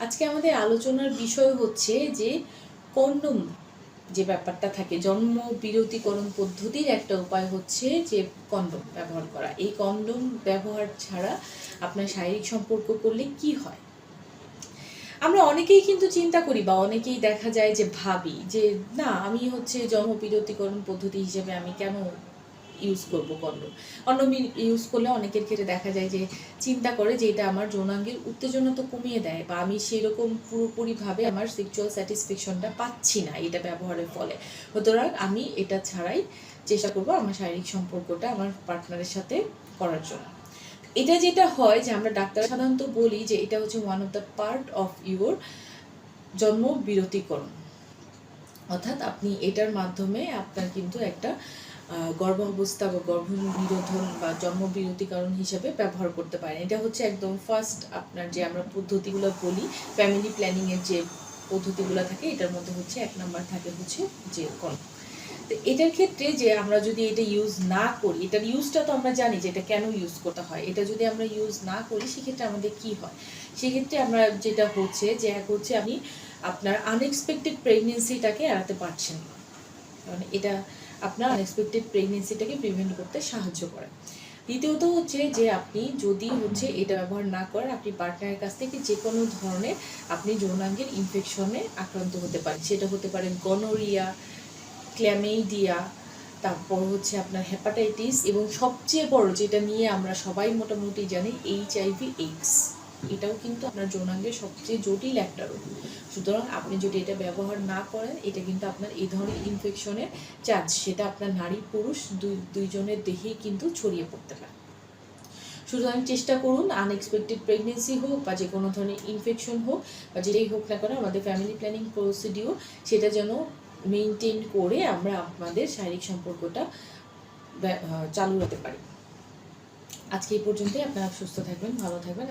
আজকে আমাদের আলোচনার বিষয় হচ্ছে যে কন্ডোম যে ব্যাপারটা থাকে, জন্ম বিরতিকরণ পদ্ধতির একটা উপায় হচ্ছে যে কন্ডোম ব্যবহার করা। এই কন্ডোম ব্যবহার ছাড়া আপনার শারীরিক সম্পর্ক করলে কি হয়? আমরা অনেকেই কিন্তু চিন্তা করি বা অনেকেই দেখা যায় যে ভাবি যে না, আমি হচ্ছে জন্ম বিরতিকরণ পদ্ধতি হিসেবে আমি কেন ইউজ করব কন্ডোম। কন্ডোম ইউজ করলে অনেকের ক্ষেত্রে দেখা যায় যে চিন্তা করে যে এটা আমার যৌনাঙ্গের উত্তেজনা তো কমিয়ে দেয়, বা আমি সেরকম পুরোপুরিভাবে আমার সেক্সুয়াল স্যাটিসফ্যাকশনটা পাচ্ছি না এটা ব্যবহারের ফলে, সুতরাং আমি এটা ছাড়াই চেষ্টা করব আমার শারীরিক সম্পর্কটা আমার পার্টনারের সাথে করার জন্য। এটা যেটা হয় যে আমরা ডাক্তার সাধারণত বলি যে এটা হচ্ছে one of the part of your জন্ম বিরতিকরণ, অর্থাৎ আপনি এটার মাধ্যমে আপনার কিন্তু একটা গর্ভাবস্থা বা গর্ভনিরোধন বা জন্মবিরতিকরণ হিসেবে ব্যবহার করতে পারেন। এটা হচ্ছে একদম ফার্স্ট আপনার যে আমরা পদ্ধতিগুলো বলি, ফ্যামিলি প্ল্যানিংয়ের যে পদ্ধতিগুলো থাকে এটার মধ্যে হচ্ছে 1 নাম্বার থাকে হচ্ছে যে কন্ডোম। তো এটার ক্ষেত্রে যে আমরা যদি এটা ইউজ না করি, এটার ইউজটা তো আমরা জানি যে এটা কেন ইউজ করতে হয়, এটা যদি আমরা ইউজ না করি সেক্ষেত্রে আমাদের কি হয়। সেক্ষেত্রে আমরা যেটা হচ্ছে যে এক হচ্ছে আপনি আপনার আনএক্সপেক্টেড প্রেগনেন্সিটাকে এড়াতে পারছেন না, কারণ এটা আপনার আনএক্সপেক্টেড প্রেগনেন্সিটাকে প্রিভেন্ট করতে সাহায্য করে। দ্বিতীয়ত হচ্ছে যে আপনি যদি হচ্ছে এটা ব্যবহার না করেন, আপনি পার্টনারের কাছ থেকে যে কোনো ধরনের আপনি যৌনাঙ্গের ইনফেকশনে আক্রান্ত হতে পারেন। সেটা হতে পারে গনোরিয়া, ক্ল্যামেইডিয়া, তারপর হচ্ছে আপনার হেপাটাইটিস, এবং সবচেয়ে বড় যেটা নিয়ে আমরা সবাই মোটামুটি জানি HIV এইডস। এটাও কিন্তু আপনার যৌনাঙ্গের সবচেয়ে জটিল একটা রোগ। সুতরাং আপনি যদি এটা ব্যবহার না করেন, এটা কিন্তু আপনার এই ধরনের ইনফেকশনের চান্স সেটা আপনার নারী পুরুষ দুইজনের দেহেই কিন্তু ছড়িয়ে পড়তে পারে। সুতরাং চেষ্টা করুন আনএক্সপেক্টেড প্রেগনেন্সি হোক বা যে কোনো ধরনের ইনফেকশন হোক বা যেটাই হোক না কেন, আমাদের ফ্যামিলি প্ল্যানিং প্রসিডিওর সেটা যেন মেনটেন করে আমরা আমাদের শারীরিক সম্পর্কটা চালু রাখতে পারি। আজকে এই পর্যন্তই। আপনারা সুস্থ থাকবেন, ভালো থাকবেন।